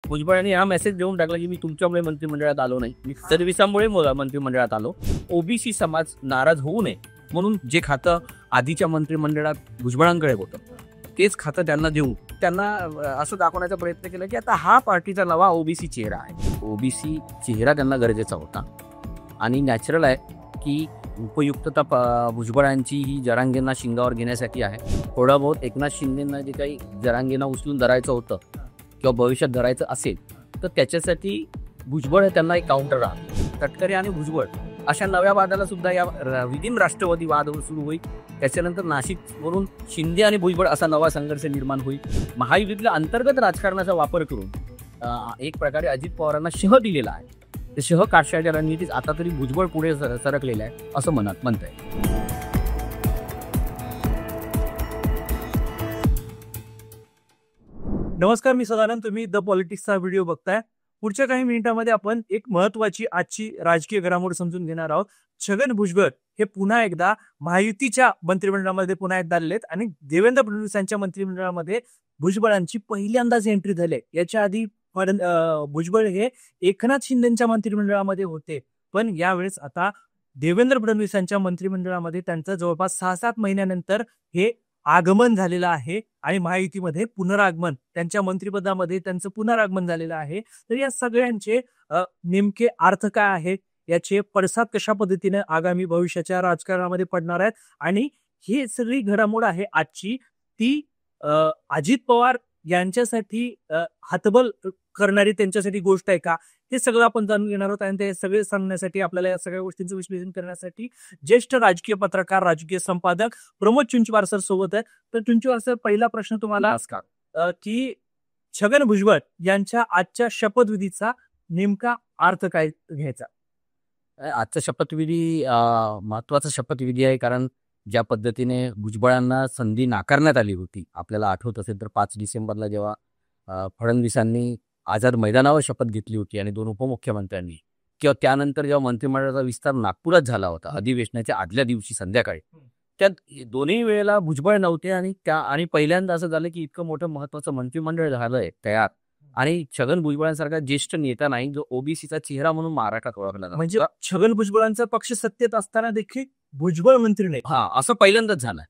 भुजबळांनी हा मेसेज देऊन टाकला की मी तुमच्यामुळे मंत्रिमंडळात आलो नाही, मी सर्व्हिसामुळे मंत्रिमंडळात आलो. ओबीसी समाज नाराज होऊ नये म्हणून जे खातं आधीच्या मंत्रिमंडळात भुजबळांकडे होतं तेच खातं त्यांना देऊन त्यांना असं दाखवण्याचा प्रयत्न केला की आता हा पार्टीचा नवा ओबीसी चेहरा आहे. ओबीसी चेहरा त्यांना गरजेचा होता आणि नॅचरल आहे की उपयुक्तता भुजबळांची ही जरांगेंना शिंगावर घेण्यासाठी आहे. थोडं बहुत एकनाथ शिंदेंना जे काही जरांगेंना उचलून धरायचं होतं किंवा भविष्यात धरायचं असेल तर त्याच्यासाठी भुजबळ त्यांना एक काउंटर राहतो. तटकरे आणि भुजबळ अशा नव्या वादाला सुद्धा या विदिन राष्ट्रवादी वाद सुरू होईल. त्याच्यानंतर नाशिकवरून शिंदे आणि भुजबळ असा नवा संघर्ष निर्माण होईल. महायुतीतल्या अंतर्गत राजकारणाचा वापर करून एक प्रकारे अजित पवारांना शह दिलेला आहे. ते शह काढण्याच्या रणनीतीत आता तरी भुजबळ पुढे सरकलेलं आहे असं म्हणत आहे. नमस्कार, मी सदानंद. तुम्ही द पॉलिटिक्सचा व्हिडिओ बघताय. पुढच्या काही मिनिटांमध्ये आपण एक महत्वाची आजची राजकीय घडामोड समजून घेणार आहोत. छगन भुजबळ हे पुन्हा एकदा महायुतीच्या मंत्रिमंडळामध्ये पुन्हा एकदा आलेले आहेत आणि देवेंद्र फडणवीस यांच्या मंत्रिमंडळामध्ये भुजबळांची पहिल्यांदाच एंट्री झाली. याच्या आधी भुजबळ हे एकनाथ शिंदेच्या मंत्रिमंडळामध्ये होते, पण यावेळेस आता देवेंद्र फडणवीस यांच्या मंत्रिमंडळामध्ये त्यांचं जवळपास 6-7 महिन्यानंतर हे आगमन झालेलं आहे आणि महायुतीमध्ये पुनरागमन, त्यांच्या मंत्रिपदामध्ये त्यांचं पुनरागमन झालेलं आहे. तर या सगळ्यांचे नेमके अर्थ काय आहेत, याचे पडसाद कशा पद्धतीने आगामी भविष्याच्या राजकारणामध्ये पडणार आहेत आणि ही सगळी घडामोड आहे आजची ती अजित पवार यांच्यासाठी हातबल करणारी त्यांच्यासाठी गोष्ट आहे का, हे सगळं आपण जाणून घेणार आहोत. आणि ते सगळे सांगण्यासाठी आपल्याला या सगळ्या गोष्टींचं विश्लेषण करण्यासाठी ज्येष्ठ राजकीय पत्रकार, राजकीय संपादक प्रमोद चुंचवार सर सोबत आहेत. तर चुंचवार सर, पहिला प्रश्न तुम्हाला की छगन भुजबळ यांच्या आजच्या शपथविधीचा नेमका अर्थ काय घ्यायचा? आजचा शपथविधी महत्वाचा शपथविधी आहे, कारण ज्या पद्धतीने भुजबळांना संधी नाकारण्यात आली होती, आपल्याला आठवत असेल तर 5 डिसेंबरला जेव्हा फडणवीसांनी आझाद मैदानावर शपथ घेतली होती आणि 2 उपमुख्यमंत्र्यांनी, किंवा त्यानंतर जेव्हा मंत्रिमंडळाचा विस्तार नागपुरात झाला होता अधिवेशनाच्या आदल्या दिवशी संध्याकाळी, त्यात दोन्ही वेळेला भुजबळ नव्हते आणि पहिल्यांदा असं झालं की इतकं मोठं महत्वाचं मंत्रिमंडळ झालंय तयार आणि छगन भुजबळांसारखा ज्येष्ठ नेता नाही जो ओबीसीचा चेहरा म्हणून महाराष्ट्रात ओळखला जातो. म्हणजे छगन भुजबळांचा पक्ष सत्तेत असताना देखील भुजबळ मंत्री नाही, असं पहिल्यांदाच झालं.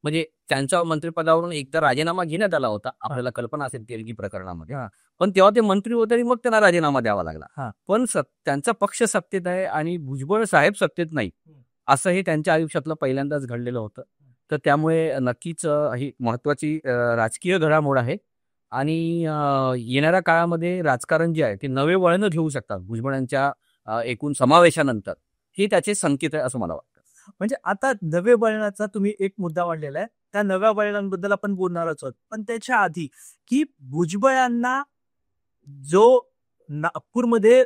म्हणजे त्यांच्या मंत्रिपदावरून एकदा राजीनामा घेण्यात आला होता, आपल्याला कल्पना असेल तेलगी प्रकरणामध्ये, पण तेव्हा ते मंत्री होते आणि मग त्यांना राजीनामा द्यावा लागला. पण त्यांचा पक्ष सत्तेत आहे आणि भुजबळ साहेब सत्तेत नाही, असं हे त्यांच्या आयुष्यातलं पहिल्यांदाच घडलेलं होतं. तर त्यामुळे नक्कीच ही महत्वाची राजकीय घडामोड आहे आणि येणाऱ्या काळामध्ये राजकारण जे आहे ते नवे वळण घेऊ शकतात भुजबळांच्या एकूण समावेशानंतर, हे त्याचे संकेत आहे असं मला वाटतं. म्हणजे आता नवे वळणाचा तुम्ही एक मुद्दा मांडलेला आहे, त्या नव्या वळणांबद्दल आपण बोलणारच आहोत. पण त्याच्या आधी की भुजबळांना जो नागपूरमध्ये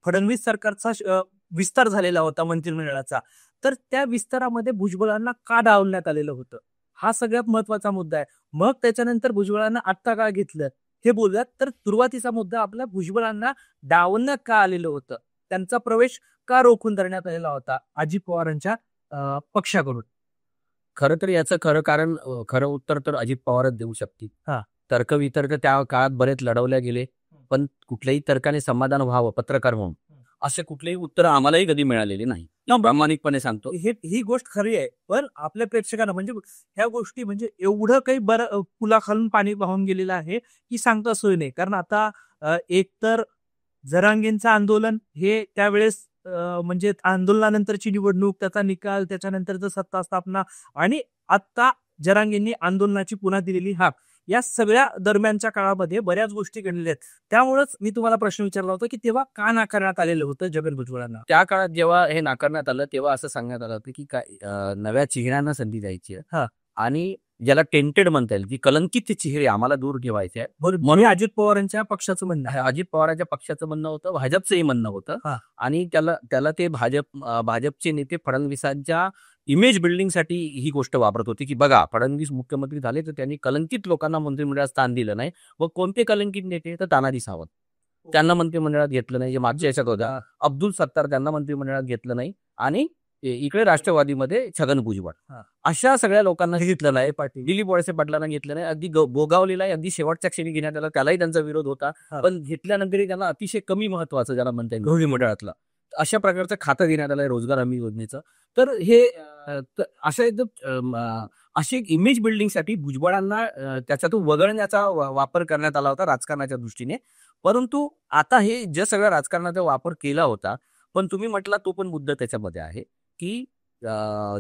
फडणवीस सरकारचा विस्तार झालेला होता मंत्रिमंडळाचा, तर त्या विस्तारामध्ये भुजबळांना का डावलण्यात आलेलं होतं, हा सगळ्यात महत्वाचा मुद्दा आहे. मग त्याच्यानंतर भुजबळांना आत्ता का घेतलं हे बोलूयात. तर सुरुवातीचा मुद्दा आपला भुजबळांना डावलण्यात का आलेलं होतं, त्यांचा प्रवेश का रोखून धरण्यात आलेला होता अजित पवारांच्या पक्षाकडून. खरं तर याचं खरं उत्तर तर अजित पवारच देऊ शकतील. तर्कवितर्क त्या काळात बरेच लढवल्या गेले, पण कुठल्याही तर्काने समाधान व्हावं पत्रकार म्हणून असे कुठलेही उत्तर आम्हालाही कधी मिळालेले नाही, प्रामाणिकपणे सांगतो. ही गोष्ट खरी आहे, पण आपल्या प्रेक्षकांना म्हणजे ह्या गोष्टी म्हणजे एवढं काही बरं पुलाखालून पाणी वाहून गेलेलं आहे की सांगता सोय नाही. कारण आता एकतर जरांगेंचं आंदोलन हे त्यावेळेस म्हणजे आंदोलनानंतरची निवडणूक, त्याचा निकाल, त्याच्यानंतरचं सत्ता स्थापना आणि आता जरांगेंनी आंदोलनाची पुन्हा दिलेली हाक, या सगळ्या दरम्यानच्या काळामध्ये बऱ्याच गोष्टी घडलेल्या आहेत. त्यामुळेच मी तुम्हाला प्रश्न विचारला होता की तेव्हा का नाकारण्यात आलेलं होतं छगन भुजबळांना. त्या काळात जेव्हा हे नाकारण्यात आलं तेव्हा असं सांगण्यात आलं होतं की काय नव्या चेहऱ्यांना संधी द्यायची आहे आणि ज्याला टेंटेड म्हणता येईल की कलंकित चेहरे आम्हाला दूर ठेवायचे आहे, म्हणून अजित पवारांच्या पक्षाचं म्हणणं आहे. अजित पवारांच्या पक्षाचं म्हणणं होतं, भाजपचंही म्हणणं होतं आणि त्याला ते भाजपचे नेते फडणवीसांच्या इमेज बिल्डिंगसाठी ही गोष्ट वापरत होती की बघा फडणवीस मुख्यमंत्री झाले तर त्यांनी कलंकित लोकांना मंत्रिमंडळात स्थान दिलं नाही. व कोणते कलंकित नेते तर तानाजी सावंत, त्यांना मंत्रिमंडळात घेतलं नाही, जे मागच्या याच्यात होता अब्दुल सत्तार, त्यांना मंत्रिमंडळात घेतलं नाही आणि इकडे राष्ट्रवादीमध्ये छगन भुजबळ. हा. अशा सगळ्या लोकांना घेतलं नाही. पाटील दिलीप वळसे पाटलांना घेतलं नाही. अगदी गोगावलेला अगदी शेवटच्या क्षणी घेण्यात आला, त्यालाही त्यांचा विरोध होता. हा. पण घेतल्यानंतरही त्यांना अतिशय कमी महत्वाचं ज्याला म्हणता येईल गृहिणी मंडळातलं अशा प्रकारचं खातं देण्यात आलंय रोजगार हमी योजनेचं. तर हे अशा एकदम अशी एक इमेज बिल्डिंगसाठी भुजबळांना त्याच्यातून वगळण्याचा वापर करण्यात आला होता राजकारणाच्या दृष्टीने. परंतु आता हे जे सगळ्या राजकारणाचा वापर केला होता, पण तुम्ही म्हटला तो पण मुद्दा त्याच्यामध्ये आहे की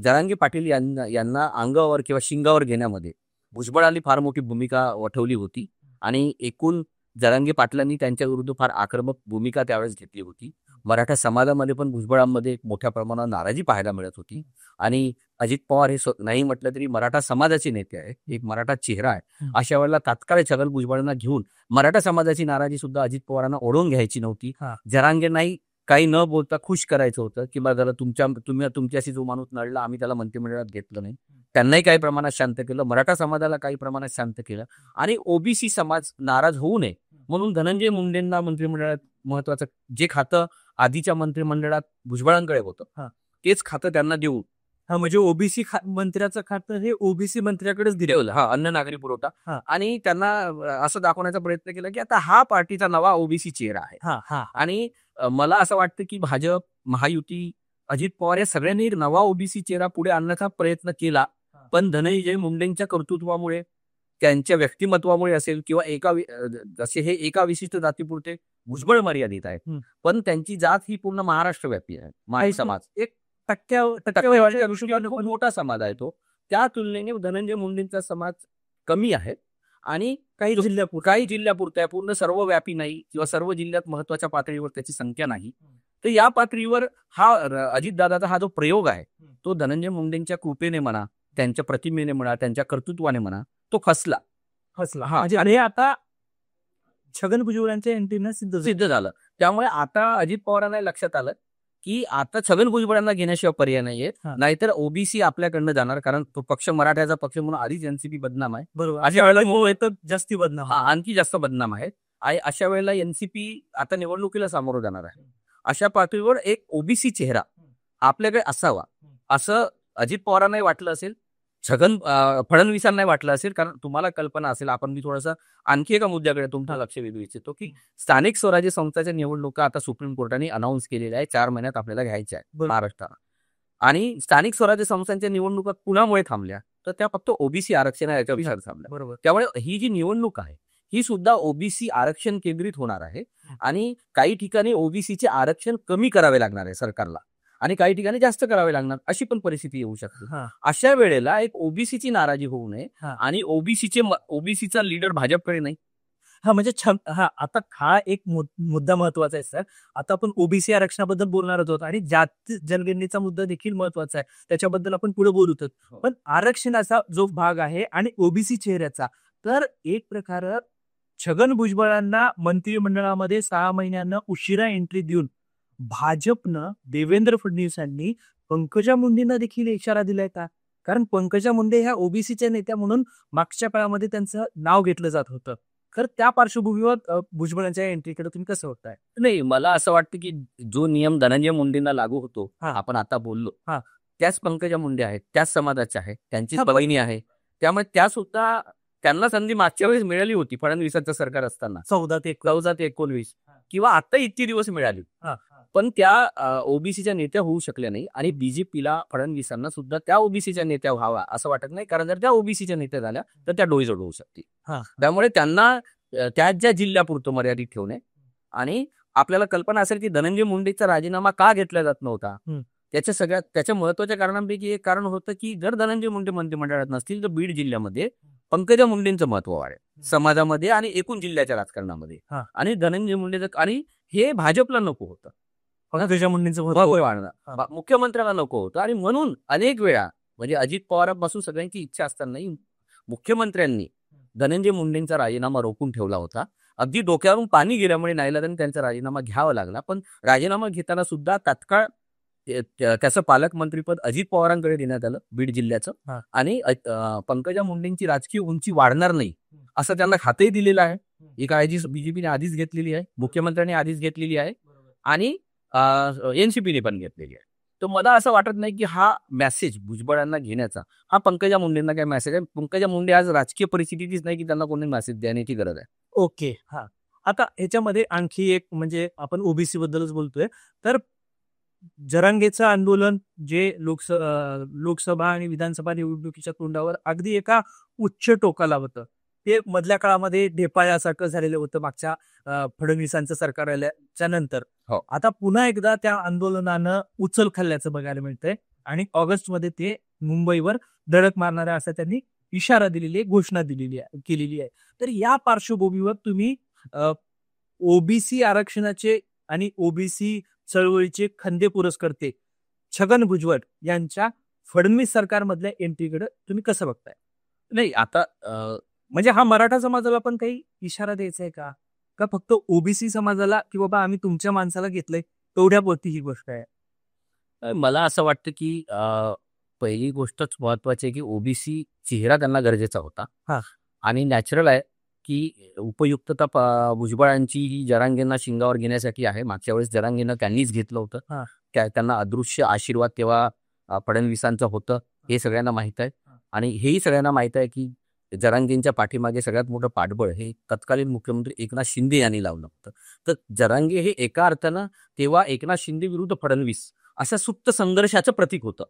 जरांगे पाटील यांना अंगावर किंवा शिंगावर घेण्यामध्ये भुजबळांनी फार मोठी भूमिका वठवली होती आणि एकूण जरांगे पाटलांनी त्यांच्या विरुद्ध फार आक्रमक भूमिका त्यावेळेस घेतली होती. मराठा समाजामध्ये पण भुजबळांमध्ये मोठ्या प्रमाणात नाराजी पाहायला मिळत होती आणि अजित पवार हे नाही म्हटलं तरी मराठा समाजाचे नेते आहेत, एक मराठा चेहरा आहे. अशा वेळेला तात्काळ छगन भुजबळांना घेऊन मराठा समाजाची नाराजी सुद्धा अजित पवारांना ओढून घ्यायची नव्हती. जरांगेंनाही काही न बोलता खुश करायचं होतं की बरं झालं तुमच्याशी जो माणूस नडला आम्ही त्याला मंत्रिमंडळात घेतलं नाही. त्यांनाही काही प्रमाणात शांत केलं, मराठा समाजाला काही प्रमाणात शांत केलं आणि ओबीसी समाज नाराज होऊ नये म्हणून धनंजय मुंडेंना मंत्रिमंडळात महत्वाचं जे खातं आधीच्या मंत्रिमंडळात भुजबळांकडे होतं तेच खातं त्यांना देऊन म्हणजे ओबीसी मंत्र्याचं खातं हे ओबीसी मंत्र्याकडेच दिलं. अन्न नागरी पुरवठा आणि त्यांना असं दाखवण्याचा प्रयत्न केला की आता हा पार्टीचा नवा ओबीसी चेहरा आहे. आणि मला असं वाटतं की भाजप, महायुती, अजित पवार या सगळ्यांनी नवा ओबीसी चेहरा पुढे आणण्याचा प्रयत्न केला. पण धनंजय मुंडेंच्या कर्तृत्वामुळे, त्यांच्या व्यक्तिमत्वामुळे असेल किंवा जसे हे एका विशिष्ट जातीपुरते भुजबळ मर्यादित आहेत, पण त्यांची जात ही पूर्ण महाराष्ट्रव्यापी आहे. माही समाज एक खूप मोठा समाज आहे तो. त्या तुलनेने धनंजय मुंडेंचा समाज कमी आहे आणि काही जिल्ह्यापुरता पूर्ण सर्वव्यापी नाही किंवा सर्व जिल्ह्यात महत्वाच्या पातळीवर त्याची संख्या नाही. तर या पातळीवर हा अजितदादाचा हा जो प्रयोग आहे तो धनंजय मुंडेंच्या कृपेने म्हणा, त्यांच्या प्रतिमेने म्हणा, त्यांच्या कर्तृत्वाने म्हणा तो फसला. आणि आता छगन भुजबळांच्या एंट्रीनं सिद्ध झालं. त्यामुळे आता अजित पवारांना लक्षात आलं की आता छगन भुजबळांना घेण्याशिवाय पर्याय नाहीये, नाहीतर ओबीसी आपल्याकडनं जाणार. कारण तो पक्ष मराठ्याचा पक्ष म्हणून आधीच एनसीपी बदनाम आहे. बरोबर. अशा वेळेला जास्ती बदनाम, आणखी जास्त बदनाम आहे. आणि अशा वेळेला एनसीपी आता निवडणुकीला सामोरं जाणार आहे. अशा पातळीवर एक ओबीसी चेहरा आपल्याकडे असावा असं अजित पवारांनाही वाटलं असेल, छगन फडणवीसांनाही वाटलं असेल. कारण तुम्हाला कल्पना असेल, मी थोडासा आणखी एका मुद्द्याकडे तुमचं लक्ष वेधू इच्छितो की स्थानिक स्वराज्य संस्थांच्या निवडणुका आता सुप्रीम कोर्टाने अनाऊन्स केलेल्या आहे. 4 महिन्यात आपल्याला घ्यायच्या आहे महाराष्ट्रात. आणि स्थानिक स्वराज्य संस्थांच्या निवडणुका कुणामुळे थांबल्या तर त्या फक्त ओबीसी आरक्षण याच्या विचार थांबल्या. बरोबर. त्यामुळे ही जी निवडणूक आहे ही सुद्धा ओबीसी आरक्षण केंद्रित होणार आहे आणि काही ठिकाणी ओबीसीचे आरक्षण कमी करावे लागणार आहे सरकारला आणि काही ठिकाणी जास्त करावे लागणार, अशी पण परिस्थिती येऊ शकते. अशा वेळेला एक ओबीसीची नाराजी होऊ नये आणि ओबीसीचा लीडर भाजपकडे नाही. म्हणजे आता हा एक मुद्दा महत्वाचा आहे सर. आता आपण ओबीसी आरक्षणाबद्दल बोलणार आहोत आणि जाती जनगणनेचा मुद्दा देखील महत्वाचा आहे, त्याच्याबद्दल आपण पुढे बोलू. पण आरक्षणाचा जो भाग आहे आणि ओबीसी चेहऱ्याचा, तर एक प्रकार छगन भुजबळांना मंत्रिमंडळामध्ये 6 महिन्यांना उशिरा एंट्री देऊन भाजपनं, देवेंद्र फडणवीसांनी पंकजा मुंडेंना देखील इशारा दिलाय का? कारण पंकजा मुंडे ह्या ओबीसीच्या नेत्या म्हणून मागच्या काळामध्ये त्यांचं नाव घेतलं जात होतं. तर त्या पार्श्वभूमीवर भुजबळांच्या एंट्रीकडे तुम्ही कसं बघताय? नाही, मला असं वाटतं की जो नियम धनंजय मुंडेंना लागू होतो, आपण आता बोललो, त्याच पंकजा मुंडे आहेत, त्याच समाजाच्या आहेत, त्यांची बहिणी आहे. त्यामुळे त्या सुद्धा त्यांना संधी मागच्या वेळेस मिळाली होती फडणवीसांचं सरकार असताना 14 ते 19 किंवा आता इतकी दिवस मिळाली, पण त्या ओबीसीच्या नेत्या होऊ शकल्या नाही. आणि बीजेपीला, फडणवीसांना सुद्धा त्या ओबीसीच्या नेत्या व्हावा असं वाटत नाही, कारण जर त्या ओबीसीच्या नेत्या झाल्या तर त्या डोईजोड होऊ शकतील. त्यामुळे त्यांना त्या ज्या जिल्ह्यापुरतं मर्यादित ठेवणे. आणि आपल्याला कल्पना असेल की धनंजय मुंडेचा राजीनामा का घेतला जात नव्हता, त्याच्या महत्वाच्या कारणांपैकी एक कारण होतं की जर धनंजय मुंडे मंत्रिमंडळात नसतील तर बीड जिल्ह्यामध्ये पंकजा मुंडेंचं महत्व वाढेल समाजामध्ये आणि एकूण जिल्ह्याच्या राजकारणामध्ये. आणि धनंजय मुंडे आणि हे भाजपला नको होतं, पंकजा मुंडेंचं वाढणार मुख्यमंत्र्याला नको होतं. आणि म्हणून अनेक वेळा म्हणजे अजित पवारांपासून सगळ्यांची इच्छा असतानाही मुख्यमंत्र्यांनी धनंजय मुंडेंचा राजीनामा रोखून ठेवला होता. अगदी डोक्यावरून पाणी गेल्यामुळे नाईलाजाने त्यांचा राजीनामा घ्यावा लागला. पण राजीनामा घेताना सुद्धा तात्काळ त्याचं पालकमंत्रीपद अजित पवारांकडे देण्यात आलं बीड जिल्ह्याचं. आणि पंकजा मुंडेंची राजकीय उंची वाढणार नाही असं त्यांना खातंही दिलेलं आहे. ही काळजी बीजेपीने आधीच घेतलेली आहे, मुख्यमंत्र्यांनी आधीच घेतलेली आहे आणि एनसीपीने पण घेतलेली आहे. तर मला असं वाटत नाही की हा मेसेज भुजबळांना घेण्याचा हा पंकजा मुंडेंना काय मेसेज आहे. पंकजा मुंडे आज राजकीय परिस्थितीच नाही की त्यांना कोणी मेसेज देण्याची गरज आहे. ओके. हां. आता ह्याच्यामध्ये आणखी एक म्हणजे आपण ओबीसी बद्दलच बोलतोय. तर जरांगेचं आंदोलन जे लोकसभा आणि विधानसभा निवडणुकीच्या तोंडावर अगदी एका उच्च टोकाला होतं. ते मधल्या काळामध्ये ढेपाळ्यासारखं झालेलं होतं मागच्या फडणवीसांचं सरकार आल्याच्या नंतर. हो. आता पुन्हा एकदा त्या आंदोलनानं उचल खाल्ल्याचं बघायला मिळतंय आणि ऑगस्टमध्ये ते मुंबईवर धडक मारणार आहे असं त्यांनी इशारा दिलेली आहे, घोषणा केलेली आहे. तर या पार्श्वभूमीवर तुम्ही ओबीसी आरक्षणाचे आणि ओबीसी चळवळीचे खंदे पुरस्कर्ते छगन भुजबळ यांच्या फडणवीस सरकारमधल्या एंट्रीकडे तुम्ही कसं बघताय? नाही आता म्हणजे हा मराठा समाजाला पण काही इशारा द्यायचा आहे का? का फक्त ओबीसी समाजाला की बाबा आम्ही तुमच्या माणसाला घेतलंय तेवढ्यापुरती ही गोष्ट आहे? मला असं वाटतं की पहिली गोष्टच महत्वाची आहे की ओबीसी चेहरा त्यांना गरजेचा होता. हां. आणि नॅचरल आहे की उपयुक्तता भुजबळांची ही जरांगेंना शिंगावर घेण्यासाठी आहे. मागच्या वेळेस जरांगेंना त्यांनीच घेतलं होतं. हां. त्यांना अदृश्य आशीर्वाद तेव्हा फडणवीसांचं होतं हे सगळ्यांना माहीत आहे. आणि हेही सगळ्यांना माहीत आहे की जरांगेंच्या पाठीमागे सगळ्यात मोठं पाठबळ हे तत्कालीन मुख्यमंत्री एकनाथ शिंदे यांनी लावलं होतं. तर जरांगे हे एका अर्थानं तेव्हा एकनाथ शिंदे विरुद्ध फडणवीस अशा सुप्त संघर्षाचं प्रतीक होतं.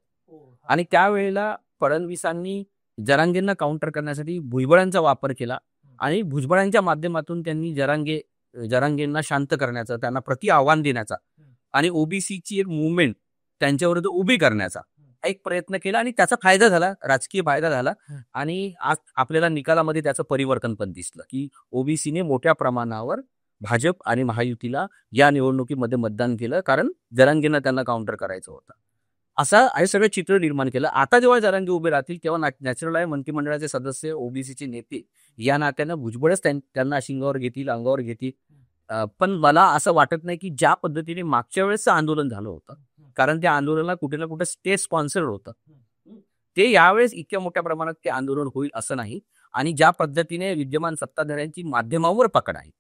आणि त्यावेळेला फडणवीसांनी जरांगेंना काउंटर करण्यासाठी भुजबळांचा वापर केला आणि भुजबळांच्या माध्यमातून त्यांनी जरांगेंना शांत करण्याचा, त्यांना प्रति आव्हान देण्याचा आणि ओबीसीची एक मुवमेंट त्यांच्याविरुद्ध उभी करण्याचा एक प्रयत्न केला आणि त्याचा फायदा झाला, राजकीय फायदा झाला. आणि आज आपल्याला निकालामध्ये त्याचं परिवर्तन पण दिसलं की ओबीसीने मोठ्या प्रमाणावर भाजप आणि महायुतीला या निवडणुकीमध्ये मतदान केलं कारण जरांगेंना त्यांना काउंटर करायचं होतं. असं हे सगळं चित्र निर्माण केलं. आता जेव्हा जरांगे उभे राहतील तेव्हा नॅचरल आहे मंत्रिमंडळाचे सदस्य ओबीसीचे नेते या नात्यानं भुजबळच त्यांना शिंगावर घेतील, अंगावर घेतील. पण मला असं वाटत नाही की ज्या पद्धतीने मागच्या वेळेसचं आंदोलन झालं होतं, कारण त्या आंदोलनाला कुठे ना कुठे स्टेट स्पॉन्सर होतं, ते यावेळेस इतक्या मोठ्या प्रमाणात ते आंदोलन होईल असं नाही. आणि ज्या पद्धतीने विद्यमान सत्ताधाऱ्यांची माध्यमावर पकड आहे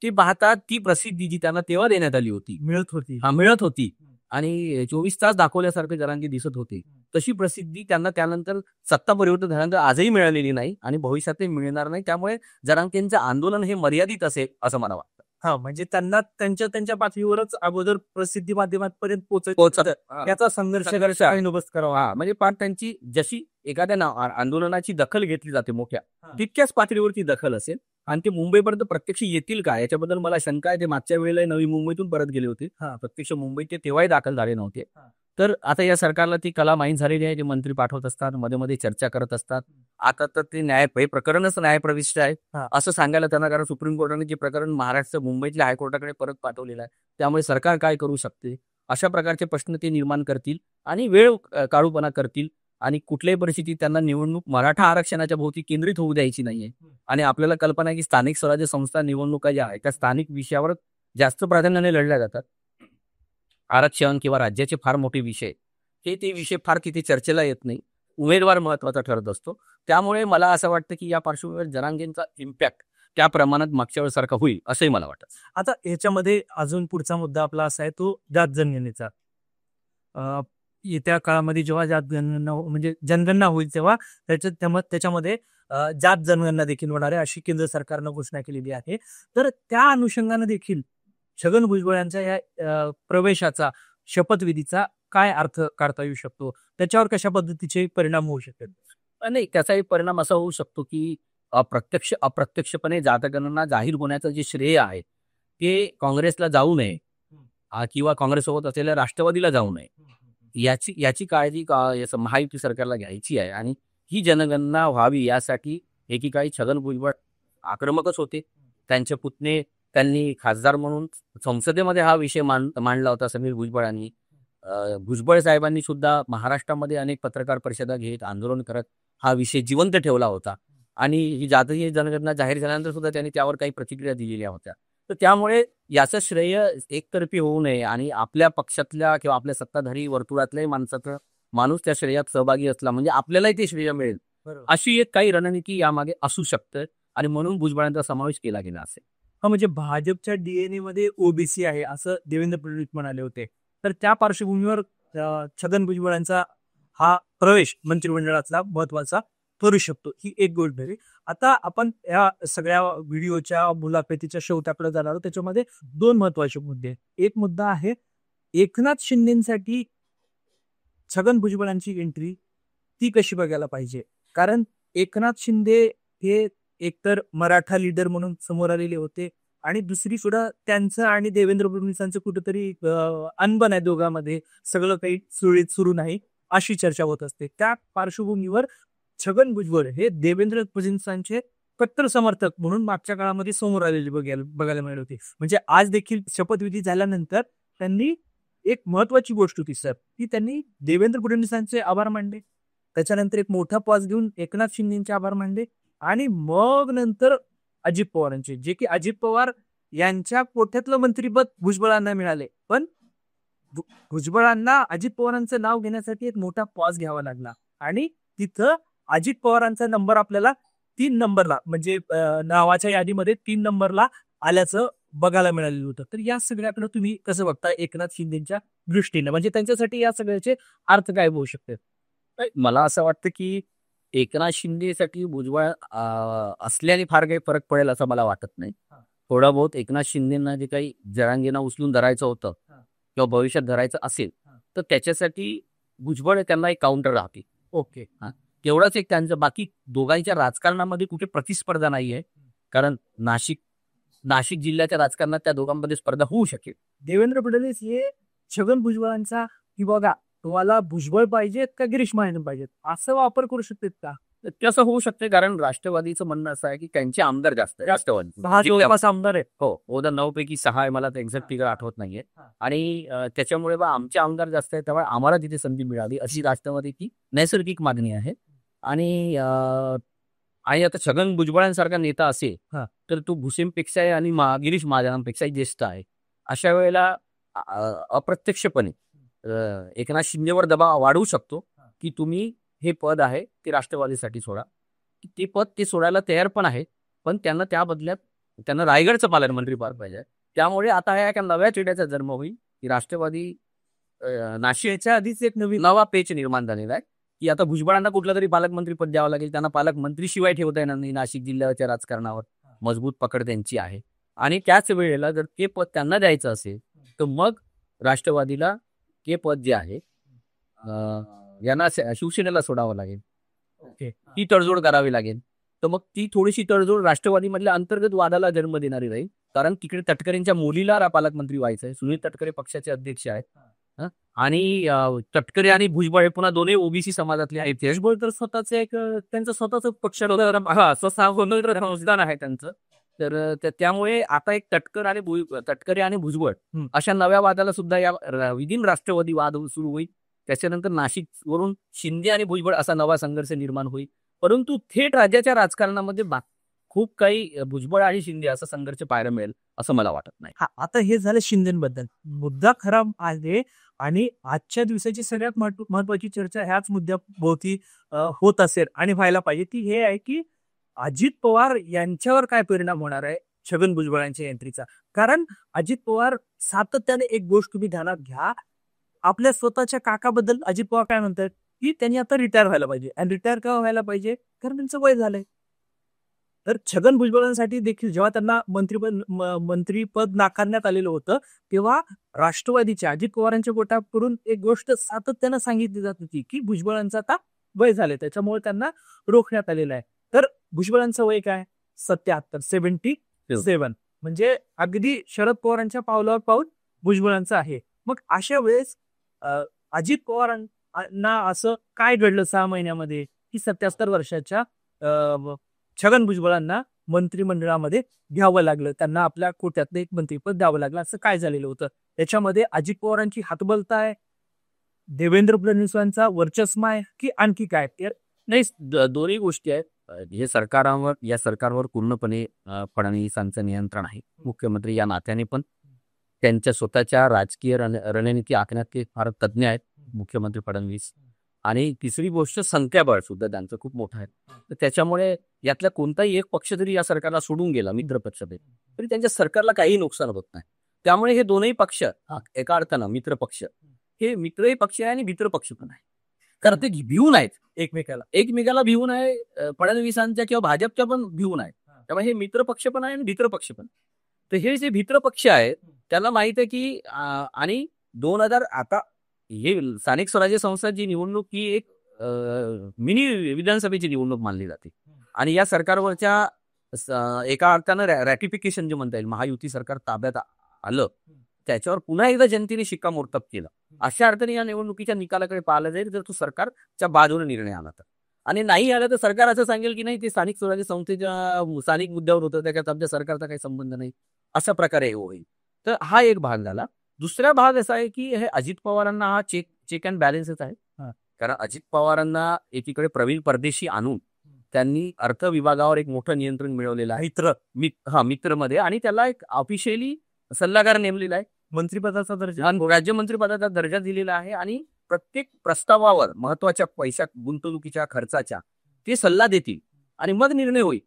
ती पाहता ती प्रसिद्धी जी त्यांना तेव्हा देण्यात आली होती मिळत होती आणि 24 तास दाखवल्यासारखे जरांगे दिसत होते, तशी प्रसिद्धी त्यांना त्यानंतर सत्ता परिवर्तन झाल्यानंतर आजही मिळालेली नाही आणि भविष्यातही मिळणार नाही. त्यामुळे जरांगेंचं आंदोलन हे मर्यादित असेल असं मला वाटतं. हा म्हणजे त्यांना त्यांच्या पातळीवरच अगोदर प्रसिद्धी माध्यमांपर्यंत पोहोचत याचा संघर्ष बंदोबस्त करावा. म्हणजे पार त्यांची जशी एखाद्या आंदोलनाची दखल घेतली जाते मोठ्या तितक्याच पातळीवरती दखल असेल. आणि ते मुंबईपर्यंत प्रत्यक्ष येतील का याच्याबद्दल मला शंका आहे. ते मागच्या वेळेला नवी मुंबईतून परत गेले होते, प्रत्यक्ष मुंबईत ते तेव्हाही दाखल झाले नव्हते. तर आता या सरकारला ती कला माहीत झालेली आहे. ते मंत्री पाठवत असतात, मध्ये मध्ये चर्चा करत असतात. आता तर ते हे प्रकरणच न्यायप्रविष्ट आहे असं सांगायला त्यांना, कारण सुप्रीम कोर्टाने जे प्रकरण महाराष्ट्र मुंबईतल्या हायकोर्टाकडे परत पाठवलेलं आहे. त्यामुळे सरकार काय करू शकते अशा प्रकारचे प्रश्न ते निर्माण करतील आणि वेळ काढूपणा करतील. आणि कुठल्याही परिस्थितीत त्यांना निवडणूक मराठा आरक्षणाच्या भोवती केंद्रित होऊ द्यायची नाहीये. आणि आपल्याला कल्पना आहे की स्थानिक स्वराज्य संस्था निवडणुका ज्या आहेत त्या स्थानिक विषयावर जास्त प्राधान्याने लढल्या जातात. आरक्षण किंवा राज्याचे फार मोठे विषय ते विषय फार किती चर्चेला येत नाही. उमेदवार महत्वाचा ठरत असतो. त्यामुळे मला असं वाटतं की या पार्श्वभूमीवर जरांगेंचा इम्पॅक्ट त्या प्रमाणात मागच्या वेळेसारखा होईल असंही मला वाटतं. आता ह्याच्यामध्ये अजून पुढचा मुद्दा आपला असा आहे तो जात जनगणनेचा. येत्या काळामध्ये जेव्हा जात गणना म्हणजे जनगणना होईल तेव्हा त्याच्यामध्ये जात जनगणना देखील होणार आहे अशी केंद्र सरकारनं घोषणा केलेली आहे. तर त्या अनुषंगाने देखील छगन भुजबळ यांच्या या प्रवेशाचा, शपथविधीचा काय अर्थ काढता येऊ शकतो? त्याच्यावर कशा पद्धतीचे परिणाम होऊ शकतात? नाही, त्याचाही परिणाम असा होऊ शकतो की अप्रत्यक्षपणे जातगणना जाहीर होण्याचं जे श्रेय आहे ते काँग्रेसला जाऊ नये किंवा काँग्रेससोबत असलेल्या राष्ट्रवादीला जाऊ नये याची काळजी महायुती सरकारला घ्यायची आहे. आणि ही जनगणना व्हावी यासाठी एकीकाळी छगन भुजबळ आक्रमकच होते. त्यांचे पुतणे त्यांनी खासदार म्हणून संसदेमध्ये हा विषय मांडला होता. समीर भुजबळांनी, भुजबळ साहेबांनी सुद्धा महाराष्ट्रामध्ये अनेक पत्रकार परिषदा घेत आंदोलन करत हा विषय जिवंत ठेवला होता. आणि ही जातीय जनगणना जाहीर झाल्यानंतर सुद्धा त्यांनी त्यावर काही प्रतिक्रिया दिलेल्या होत्या. तर त्यामुळे याचं श्रेय एकतर्फी होऊ नये आणि आपल्या पक्षातल्या किंवा आपल्या सत्ताधारी वर्तुळातल्याही माणूस त्या श्रेयात सहभागी असला म्हणजे आपल्यालाही ते श्रेय मिळेल, अशी एक काही रणनीती यामागे असू शकते. आणि म्हणून भुजबळांचा समावेश केला गेला असेल. म्हणजे भाजपच्या डीएनए मध्ये ओबीसी आहे असं देवेंद्र फडणवीस म्हणाले होते. तर त्या पार्श्वभूमीवर छगन भुजबळांचा हा प्रवेश मंत्रिमंडळातला महत्वाचा ठरू शकतो, ही एक गोष्ट झाली. आता आपण या सगळ्या व्हिडिओच्या मुलाखतीच्या शेवटाकडे जाणार आहोत. त्याच्यामध्ये दोन महत्वाचे मुद्दे आहेत. एक मुद्दा आहे एकनाथ शिंदेसाठी छगन भुजबळांची एंट्री ती कशी बघायला पाहिजे. कारण एकनाथ शिंदे हे एकतर मराठा लीडर म्हणून समोर आलेले होते आणि दुसरी सुद्धा त्यांचं आणि देवेंद्र फडणवीसांचं कुठेतरी अनबन आहे दोघांमध्ये, सगळं काही सुरळीत सुरू नाही अशी चर्चा होत असते. त्या पार्श्वभूमीवर छगन भुजबळ हे देवेंद्र फडणवीसांचे कट्टर समर्थक म्हणून मागच्या काळामध्ये समोर आलेले बघायला मिळाले होते. म्हणजे आज देखील शपथविधी झाल्यानंतर त्यांनी एक महत्वाची गोष्ट होती सर, की त्यांनी देवेंद्र फडणवीसांचे आभार मानले, त्याच्यानंतर एक मोठा पॉज घेऊन एकनाथ शिंदेचे आभार मानले आणि मग नंतर अजित पवारांचे, जे की अजित पवार यांच्या कोठ्यातलं मंत्रीपद भुजबळांना मिळाले, पण भुजबळांना अजित पवारांचं नाव घेण्यासाठी एक मोठा पॉज घ्यावा लागला आणि तिथं अजित पवारांचा नंबर आपल्याला 3 नंबरला म्हणजे नावाच्या यादीमध्ये 3 नंबरला आल्याचं बघायला मिळालेलं होतं. तर या सगळ्याकडे तुम्ही कसं बघता एकनाथ शिंदेच्या दृष्टीने, म्हणजे त्यांच्यासाठी या सगळ्याचे अर्थ काय होऊ शकते. मला असं वाटतं की एकनाथ शिंदेसाठी भुजबळ असल्याने फार काही फरक पडेल असं मला वाटत नाही. थोडा बहुत एकनाथ शिंदेना जे काही जरांगेना उचलून धरायचं होतं किंवा भविष्यात धरायचं असेल तर त्याच्यासाठी भुजबळ त्यांना एक काउंटर राहते. ओके, तेवढंच एक त्यांचं, बाकी दोघांच्या राजकारणामध्ये कुठे प्रतिस्पर्धा नाही आहे. कारण नाशिक जिल्ह्याच्या राजकारणात त्या दोघांमध्ये स्पर्धा होऊ शकेल. देवेंद्र फडणवीस हे छगन भुजबळांचा की बघा तुम्हाला भुजबळ पाहिजेत का गिरीश महाजन पाहिजेत असं वापर करू शकतात का, ते असं होऊ शकते. कारण राष्ट्रवादीचं म्हणणं असं आहे की त्यांचे आमदार जास्त आहे. राष्ट्रवादी आमदार आहे. हो, 9 पैकी 6 आहे, मला एक्झॅक्ट फिगर आठवत नाहीये. आणि त्याच्यामुळे आमचे आमदार जास्त आहेत, त्यामुळे आम्हाला तिथे संधी मिळाली अशी राष्ट्रवादीची नैसर्गिक मागणी आहे. आणि आता छगन भुजबळांसारखा नेता असेल तर तो भुसेंपेक्षाही आणि गिरीश महाजनांपेक्षाही ज्येष्ठ आहे. अशा वेळेला अप्रत्यक्षपणे एकनाथ शिंदेवर दबाव वाढवू शकतो की तुम्ही हे पद आहे ते राष्ट्रवादीसाठी सोडा. ते पद ते सोडायला तयार पण आहे, पण त्यांना त्या बदल्यात त्यांना रायगडचं पालकमंत्री पद पाहिजे. त्यामुळे आता ह्या एका नव्या चिड्याचा जन्म होईल की राष्ट्रवादी नाशिकच्या आधीच एक नवा पेच निर्माण झालेला आहे की आता भुजबळांना कुठलं तरी पालकमंत्री पद द्यावं लागेल. त्यांना पालकमंत्री शिवाय ठेवता येणार नाही. नाशिक जिल्ह्याच्या राजकारणावर मजबूत पकड त्यांची आहे आणि त्याच वेळेला जर ते पद त्यांना द्यायचं असेल तर मग राष्ट्रवादीला ते पद जे आहे यांना शिवसेनेला सोडावं लागेल. ती तडजोड करावी लागेल. तर मग ती थोडीशी तडजोड राष्ट्रवादीमधल्या अंतर्गत वादाला जन्म देणारी राहील. कारण तिकडे तटकरेंच्या मुलीला पालकमंत्री व्हायचंय. सुनील तटकरे पक्षाचे अध्यक्ष आहेत आणि तटकरे आणि भुजबळ हे पुन्हा दोन्ही ओबीसी समाजातले आहेत. भुजबळ तर स्वतःच एक त्यांचं स्वतःच पक्ष आहे त्यांचं. तर त्यामुळे आता एक तटकरे आणि भुजबळ अशा नव्या वादाला सुद्धा या विदिन राष्ट्रवादी वाद सुरू होईल. त्याच्यानंतर नाशिक वरून शिंदे आणि भुजबळ असा नवा संघर्ष निर्माण होईल. परंतु थेट राज्याच्या राजकारणामध्ये खूप काही भुजबळ आणि शिंदे असा संघर्ष पाहायला मिळेल असं मला वाटत नाही. आता हे झालं शिंदेबद्दल. मुद्दा खराब आहे आणि आजच्या दिवसाची सगळ्यात महत्वाची चर्चा ह्याच मुद्द्याभोवती होत असेल आणि व्हायला पाहिजे ती हे आहे की अजित पवार यांच्यावर काय परिणाम होणार आहे छगन भुजबळांच्या एंट्रीचा. कारण अजित पवार सातत्याने एक गोष्ट तुम्ही ध्यानात घ्या, आपल्या स्वतःच्या काकाबद्दल अजित पवार काय म्हणतात की त्यांनी आता रिटायर व्हायला पाहिजे. आणि रिटायर का व्हायला पाहिजे, कारण त्यांचं वय झालंय. तर छगन भुजबळांसाठी देखील जेव्हा त्यांना मंत्रीपद नाकारण्यात आलेलं होतं तेव्हा राष्ट्रवादीच्या अजित पवारांच्या गोटाकडून एक गोष्ट सातत्यानं सांगितली जात होती की भुजबळांचं आता वय झाले, त्याच्यामुळे त्यांना रोखण्यात आलेलं आहे. तर भुजबळांचं वय काय, 77 म्हणजे अगदी शरद पवारांच्या पावलावर पाऊल भुजबळांचं आहे. मग अशा वेळेस अजित पवारांना असं काय घडलं 6 महिन्यामध्ये की 77 वर्षाच्या छगन भुजबळांना मंत्रिमंडळामध्ये घ्यावं लागलं, त्यांना आपल्या कोट्यातलं एक मंत्रिपद द्यावं लागलं. असं काय झालेलं होतं त्याच्यामध्ये? अजित पवारांची हातबलता आहे, देवेंद्र फडणवीसांचा वर्चस्व आहे की आणखी काय? नाही, दोन्ही गोष्टी आहेत. या सरकारवर पूर्णपणे फडणवीसांचं नियंत्रण आहे. मुख्यमंत्री या नात्याने पण त्यांच्या स्वतःच्या राजकीय रणनीती आखण्यात ते फार तज्ज्ञ आहेत मुख्यमंत्री फडणवीस. आणि तिसरी गोष्ट संख्याबळ सुद्धा त्यांचं खूप मोठं आहे. तर त्याच्यामुळे यातला कोणताही एक पक्ष जरी या सरकारला सोडून गेला मित्र पक्ष तरी त्यांच्या सरकारला काही नुकसान होत नाही. त्यामुळे हे दोनही पक्ष एका अर्थानं मित्र पक्ष हे मित्रही पक्ष आहे आणि मित्र पक्ष पण आहे. कारण ते भिवून आहेत एकमेकाला भिवून आहे. फडणवीसांच्या किंवा भाजपच्या पण भिवून आहे. त्यामुळे हे मित्र पक्ष पण आहे आणि भित्र पक्ष पण. तर हे जे भित्र पक्ष आहेत त्याला माहित आहे की आणि 2000 आता हे स्थानिक स्वराज्य संस्थांची निवडणूक ही एक मिनी विधानसभेची निवडणूक मानली जाते. आणि या सरकारवरच्या एका अर्थानं रॅटिफिकेशन जे म्हणता येईल, महायुती सरकार ताब्यात आलं त्याच्यावर पुन्हा एकदा जनतेने शिक्कामोर्तब केलं. अशा अर्थाने या निवडणुकीच्या निकालाकडे पाहिलं जाईल जर तो सरकारच्या बाजूने निर्णय आला तर. आणि नाही आला तर सरकार असं सांगेल की नाही ते स्थानिक स्वराज्य संस्थेच्या स्थानिक मुद्द्यावर होतं, त्याच्यात आमच्या सरकारचा काही संबंध नाही, अशा प्रकारे होईल. तर हा एक भाग झाला. दुसरा भाग असा आहे की हे अजित पवारांना हा चेक अँड बॅलन्सच आहे. कारण अजित पवारांना एकीकडे प्रवीण परदेशी आणून त्यांनी अर्थ विभागावर एक मोठं नियंत्रण मिळवलेलं आहे मित्रमध्ये, आणि त्याला एक ऑफिशियली सल्लागार नेमलेला आहे. मंत्रिपदाचा दर्जा, राज्यमंत्रीपदाचा दर्जा दिलेला आहे आणि प्रत्येक प्रस्तावावर महत्वाच्या पैशा गुंतवणुकीच्या खर्चाच्या ते सल्ला देतील आणि मग निर्णय होईल.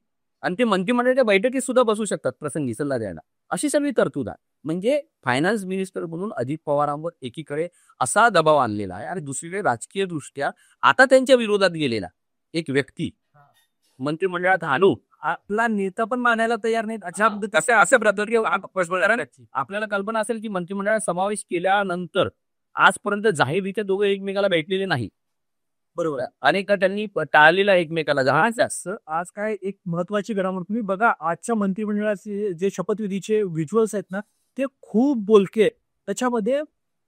आणि ते मंत्रिमंडळाच्या बैठकीत सुद्धा बसू शकतात प्रसंगी सल्ला द्यायला. अशी सगळी तरतूद आहे. म्हणजे फायनान्स मिनिस्टर म्हणून अजित पवारांवर एकीकडे असा दबाव आणलेला आहे आणि दुसरीकडे राजकीय दृष्ट्या आता त्यांच्या विरोधात गेलेला एक व्यक्ती मंत्रिमंडळात आणू आपला नेता पण मानायला तयार नाहीत. अशा प्रकारे आपल्याला कल्पना असेल की मंत्रिमंडळात समावेश केल्यानंतर आजपर्यंत जाहीररित्या दोघं एकमेकाला भेटलेले नाही. बरोबर. अनेकदा त्यांनी टाळलेला एकमेकाला. आज काय एक महत्वाची घडामोड तुम्ही बघा, आजच्या मंत्रिमंडळाचे जे शपथविधीचे व्हिज्युअल्स आहेत ना ते खूप बोलके. त्याच्यामध्ये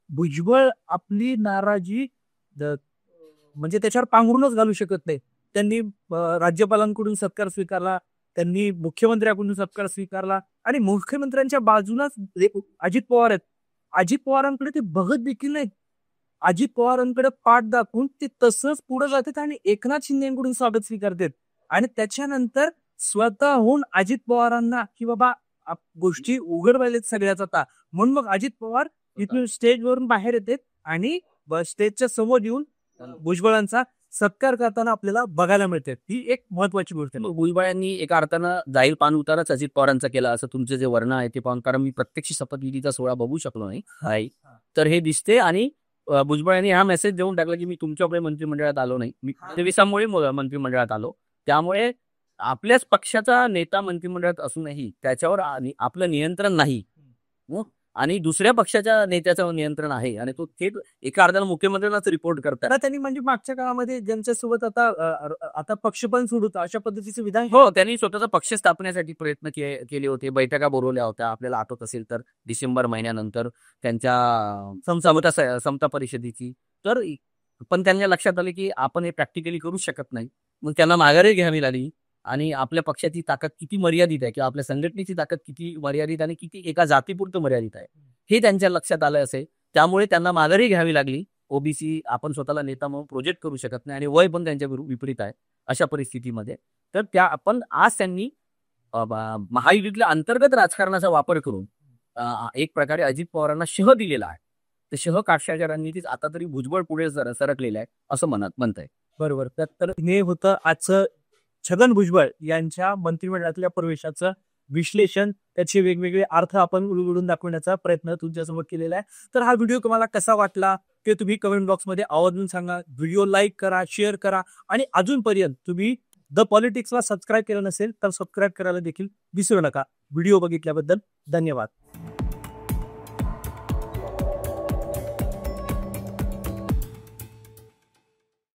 भुजबळ आपली नाराजी म्हणजे त्याच्यावर पांघरूनच घालू शकत नाही. त्यांनी राज्यपालांकडून सत्कार स्वीकारला, त्यांनी मुख्यमंत्र्यांकडून सत्कार स्वीकारला आणि मुख्यमंत्र्यांच्या बाजूलाच अजित पवार आहेत. अजित पवारांकडे ते बघत देखील नाही. अजित पवारांकडे पाठ दाखवून ते तसंच पुढे जातात आणि एकनाथ शिंदेकडून स्वागत स्वीकारतात. आणि त्याच्यानंतर स्वतःहून अजित पवारांना की बाबा गोष्टी उघड व्हायलेत सगळ्याच आता, म्हणून मग अजित पवार इथून स्टेजवरून बाहेर येतात आणि स्टेजच्या समोर येऊन भुजबळांचा सत्कार करताना आपल्याला बघायला मिळते. ही एक महत्वाची गोष्ट आहे. भुजबळ यांनी एका अर्थानं जाहीर पान उतारच अजित पवारांचा केला असं तुमचं जे वर्ण आहे ते पाहून, कारण मी प्रत्यक्ष शपथविधीचा सोहळा बघू शकलो नाही, तर हे दिसते. आणि भुजबळ यांनी हा मेसेज देऊन टाकला की मी तुमच्यामुळे मंत्रिमंडळात आलो नाही, मी फडणवीसांमुळे मंत्रिमंडळात आलो. त्यामुळे आपल्याच पक्षाचा नेता मंत्रिमंडळात असूनही त्याच्यावर आपलं नियंत्रण नाही आणि दुसऱ्या पक्षाच्या नेत्याचं नियंत्रण आहे आणि तो थेट एका अर्ध्याला मुख्यमंत्र्यांनाच रिपोर्ट करतात. त्यांनी म्हणजे मागच्या काळामध्ये ज्यांच्यासोबत आता पक्ष पण सोडून अशा पद्धतीचं विधान. हो, त्यांनी स्वतःचा पक्ष स्थापनेसाठी प्रयत्न केले होते, बैठका बोलवल्या होत्या. आपल्याला आठवत असेल तर डिसेंबर महिन्यानंतर त्यांच्या समता परिषदेची. तर पण त्यांच्या लक्षात आले की आपण हे प्रॅक्टिकली करू शकत नाही. मग त्यांना माघारी घ्यावी लागली आणि आपल्या पक्षाची ताकद किती मर्यादित आहे किंवा आपल्या संघटनेची ताकद किती मर्यादित आणि किती एका जातीपुरतं मर्यादित आहे हे त्यांच्या लक्षात आलं असेल. त्यामुळे त्यांना माघारी घ्यावी लागली. ओबीसी आपण स्वतःला नेता म्हणून प्रोजेक्ट करू शकत नाही आणि वय पण त्यांच्या विपरीत आहे अशा परिस्थितीमध्ये. तर आपण आज त्यांनी महायुतीतल्या अंतर्गत राजकारणाचा वापर करून एक प्रकारे अजित पवारांना शह दिलेला आहे. तर शह काष्टाच्या रणनीतीत आता तरी भुजबळ पुढे सरकलेलं आहे असं म्हणताय. बरोबर. तर हे होतं आजचं छगन भुजबळ यांच्या मंत्रिमंडळातल्या प्रवेशाचं विश्लेषण, त्याचे वेगवेगळे अर्थ आपण उलगडून दाखवण्याचा प्रयत्न तुमच्यासमोर केलेला आहे. तर हा व्हिडिओ तुम्हाला कसा वाटला ते तुम्ही कमेंट बॉक्समध्ये आवर्जून सांगा. व्हिडिओ लाईक करा, शेअर करा आणि अजूनपर्यंत तुम्ही द पॉलिटिक्सला सबस्क्राईब केलं नसेल तर सबस्क्राईब करायला देखील विसरू नका. व्हिडिओ बघितल्याबद्दल धन्यवाद.